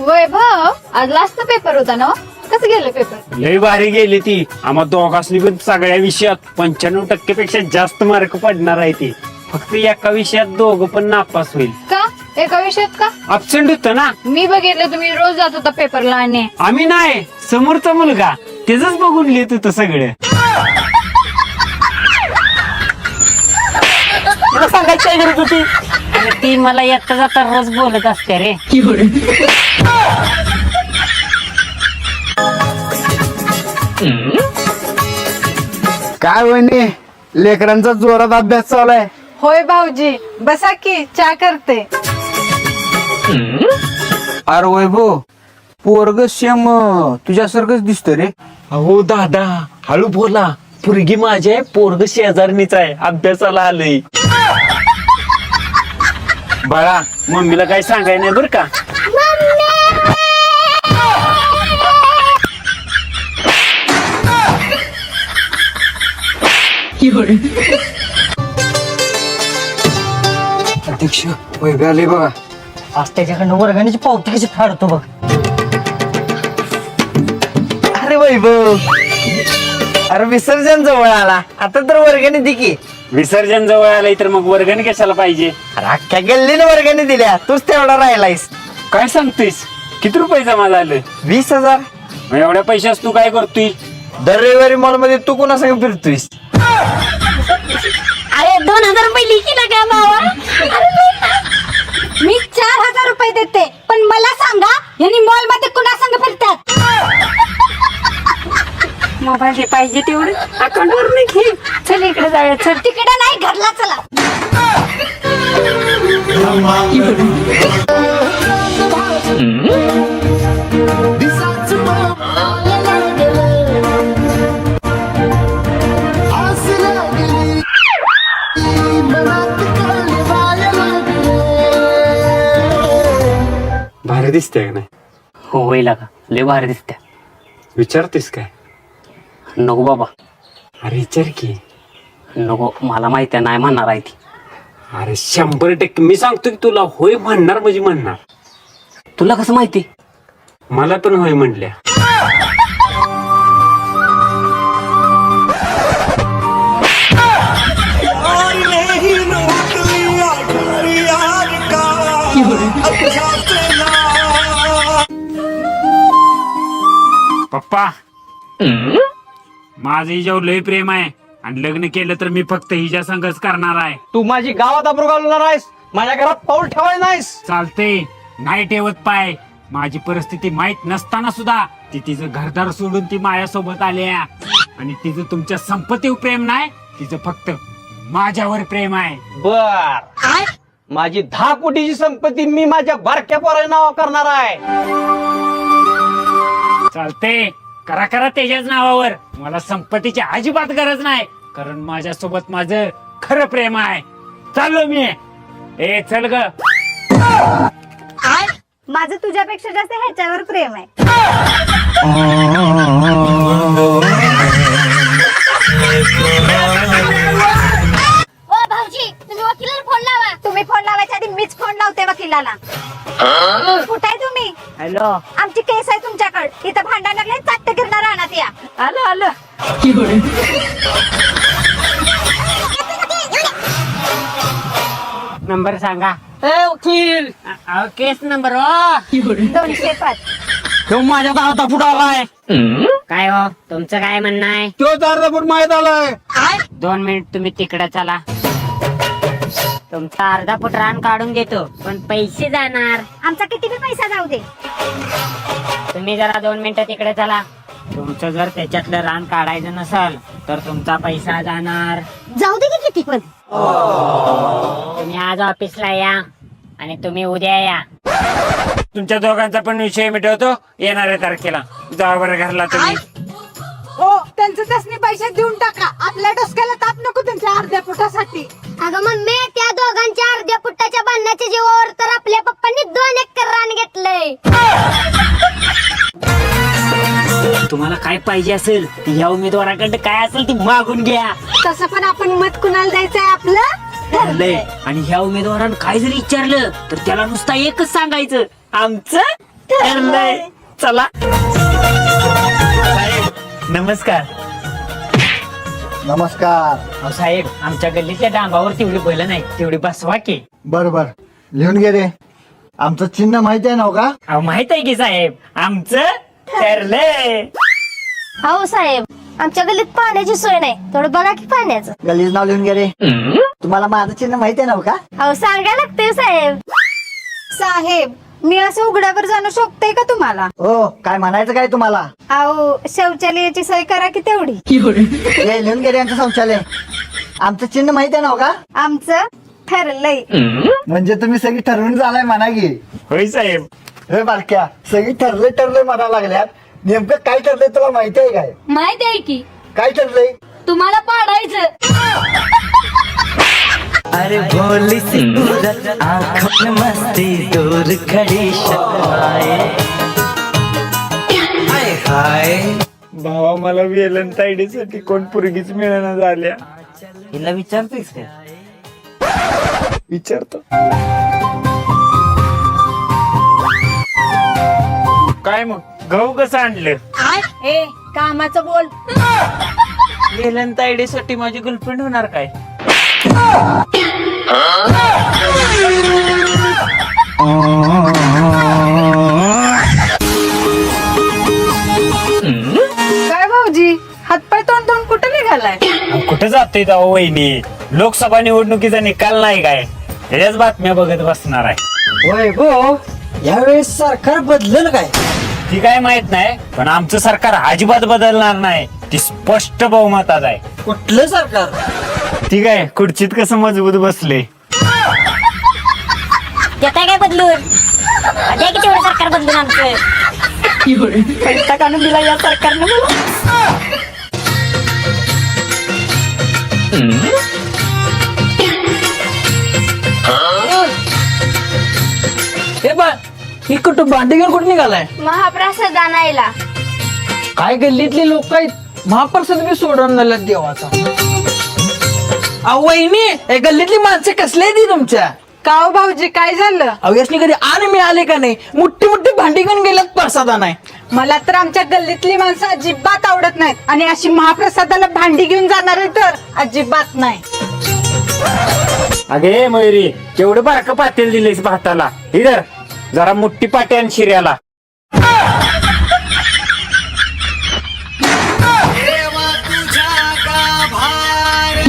वैभव आज last paper होता ना? कसं गेलं पेपर? लय भारी गेली ती. आम्हा दोघांनी पण सगळ्या विषयात 95% पेक्षा जास्त मार्क पडणार आहे ती. फक्त एका विषयात दोघं पण नापास होईल. का? एका विषयात का? अब्सेंट होत ना. मी बघितलं तुम्ही रोज जात होता पेपरला आणि आम्ही नाही, समोरचा मुलगा तेच बघून लिहित होतं सगळं. तुला सांगायची काय गरज होती? आणि ती मला येता जाता रोज बोलत असते रे. काय वहिनी, लेकरांचा जोरात अभ्यास चालू आहे. होय भाऊजी, बसा की चहा करते. अरे वैभव, पोरग सेम तुझ्यासारखंच दिसत रे. अहो दादा, हळू बोला. पोरगी माझी आहे, पोरग शेजारणीच आहे, अभ्यासाला आलंय. बाळा, मम्मीला काय सांगाय नाही बरं का. अध्यक्ष वैभव आले बघा. आज त्याच्याकडनं वर्गणीची पावती कशी फाडतो बघ. अरे वैभव, अरे विसर्जन जवळ आला, आता तर वर्गणी दे की. विसर्जन जवळ आलंय तर मग वर्गणी कशाला पाहिजे? अरे अख्ख्या गल्लीने वर्गणी दिल्या, तूच तेवढा राहिलायस. काय सांगतोयस? किती रुपये जमा झाले? 20,000. मग एवढ्या पैशास तू काय करतोय? दर रविवारी मॉल मध्ये तू कोणासंग फिरतोयस? अरे 2,000 रुपये लिखी ना का बाबा? मी 4,000 रुपये देते, पण मला सांगा यांनी मॉल मध्ये कुणा संग फिरतात? मोबाईल पाहिजे तेवढं अकाउंट वर नाही घे. चल इकडे जाऊया. चल तिकडे नाही, घरला चला. भारी दिसते का नाही? हो होईल का, लय भारी दिसत्या. विचारतेस काय? नको बाबा, अरे विचार की. नको, मला माहिती आहे नाही म्हणणार आहे ती. अरे 100% मी सांगतो की तुला होय म्हणणार म्हणजे म्हणणार. तुला कसं माहिती? मला पण होय म्हणल्या. पप्पा, माझं हिच्यावर लय प्रेम आहे आणि लग्न केलं तर मी फक्त हिच्या संगच करणार आहे. तू माझी गावात अब्रू घालणार आहेस, माझ्या घरात पाऊल ठेवाय नाहीस. चालते, नाही ठेवत पाय. माझी परिस्थिती माहित नसताना सुद्धा ती तिचं घरदार सोडून ती माझ्यासोबत आल्या. आणि तिचं तुमच्या संपत्तीवर प्रेम नाही, तिचं फक्त माझ्यावर प्रेम आहे. बर, माझी 10 कोटीची संपत्ती मी माझ्या बारक्या पोराच्या नाव करणार आहे. चालते, करा करा त्याच्याच नावावर. मला संपत्तीची अजिबात गरज नाही, कारण माझ्यासोबत माझं खरं प्रेम आहे. चाललो मी. ए चल ग. माझं तुझ्यापेक्षा जास्त ह्याच्यावर प्रेम आहे. ओ भाऊजी, तुम्ही वकिलाला फोन लावा. तुम्ही फोन लावायच्या आधी मीच फोन लावते वकिलाला. कुठे आहे तुम्ही? हॅलो, आमची केस आहे तुमच्याकडे. इथं भांडण लागले, चाट्ट गिरणार राहणार या. आलं आलं. नंबर सांगा. वकील, केस नंबर 205. तो माझ्या दारात फुट आलाय. काय हो, तुमचं काय म्हणणं आहे? तो 4 फूट माहित आलाय. 2 मिनिट तुम्ही तिकडे चला. तुमचा अर्धा फूट रान काढून देतो, पण पैसे जाणार. आमचा किती बी पैसा जाऊ दे. तुम्ही जरा 2 मिनिटं तिकडे चला. तुमचं जर त्याच्यातलं रान काढायचं नसेल तर तुमचा पैसा जाणार. जाऊ दे की किती पण. तुम्ही आज ऑफिसला या आणि तुम्ही उद्या या. तुमच्या दोघांचा पण विषय मिटवतो येणाऱ्या तारखेला. जा बरं घरला तुम्ही. ओ, त्यांचं त्यासनी पैसे देऊन टाका. आपल्या डोसक्याला ताप नको त्यांच्या अर्ध्या फुटासाठी. अगं मम्मी, त्या दोघांच्या अर्ध्या फुटाच्या बांधण्याच्या जीवावर तर आपल्या पप्पांनी 2 एकर रान घेतलंय. तुम्हाला काय पाहिजे असेल या उमेदवाराकडे काय असेल ती मागून घ्या. तसं पण आपण मत कुणाला द्यायचंय आपलं? ठरलंय. आणि ह्या उमेदवारानं काय जरी विचारलं तर त्याला नुसता एकच सांगायचं, आमचं ठरलंय. चला नमस्कार. नमस्कार. अहो साहेब, आमच्या गल्लीच्या डांबावर तेवढी बैल नाही, तेवढी बसवा की. बर बर लिहून घे रे. आमचं चिन्ह माहिती आहे ना का? अहो माहित आहे की साहेब, आमचं ठरलंय. हो साहेब, आमच्या गल्लीत पाण्याची सोय नाही, थोडं बघा की पाण्याचं. गल्लीच नाव लिहून घे रे. तुम्हाला माझं चिन्ह माहिती आहे ना का? अहो सांगा लागते साहेब. साहेब, मी असं उघड्यावर जाणं शोभतंय का तुम्हाला? हो, काय म्हणायचं काय तुम्हाला? अहो शौचालयाची सोय करा की तेवढी. हे लिहून घे रे यांचं शौचालय. आमचं चिन्ह माहिती आहे ना का? आमचं ठरलंय. म्हणजे तुम्ही सगळी ठरवून झालाय म्हणा की. होय साहेब. हे बारक्या, सगळी ठरले म्हणा लागल्यात. नेमकं काय ठरलंय तुला माहिती आहे काय? माहिती आहे की काय ठरलंय? तुम्हाला पाडायचं. अरे भोली सी सूरत आंखों में मस्ती दूर खड़ी शर्माए. हाय हाय भावा मला व्हॅलेंटाईन साठी कोण पोरगीच मिळेना झाल्या. हिला विचारतेस का? विचारतो. काय मग गहू कसं आणलं? ए कामाचं बोल. व्हॅलेंटाईन साठी माझी गर्लफ्रेंड होणार काय? काय भाऊजी, हातपाय तोंड तोंड कुठे निघालाय? कुठे जातोय जाऊ वहिनी? लोकसभा निवडणुकीचा निकाल नाही काय, त्याच्याच बातम्या बघत बसणार आहे. होय गो, यावेळेस सरकार बदललं काय? ती काय माहित नाही, पण आमचं सरकार अजिबात बदलणार नाही. ती स्पष्ट बहुमतात आहे. कुठलं सरकार? ती काय खुर्चीत कसं मजबूत बसले. देताय काय बदलून? द्या की तेवढं सरकार बदलून आमचं. पैसा काढून दिला या सरकारनं मला. हे बा, ही कुठं भांडी घेऊन कुठे निघालाय? महाप्रसाद आणायला. काय गल्लीतले लोक आहेत, महाप्रसाद मी सोडून झाला देवाचा. वहिनी, हे गल्लीतली माणसं कसली आहे ती तुमच्या? का हो भाऊजी, काय झालं? अवयसनी कधी आण मिळाले का नाही? मोठी मोठी भांडी घेऊन गेल्यात प्रसादा नाही. मला तर आमच्या गल्लीतली माणसं अजिबात आवडत नाहीत, आणि अशी महाप्रसादाला भांडी घेऊन जाणार तर अजिबात नाही. अगे मयुरी, केवढं बारकं पातेल दिलेस भाताला. इधर जरा मोठी पाटी आणि शिर्याला. तुझ्या का भार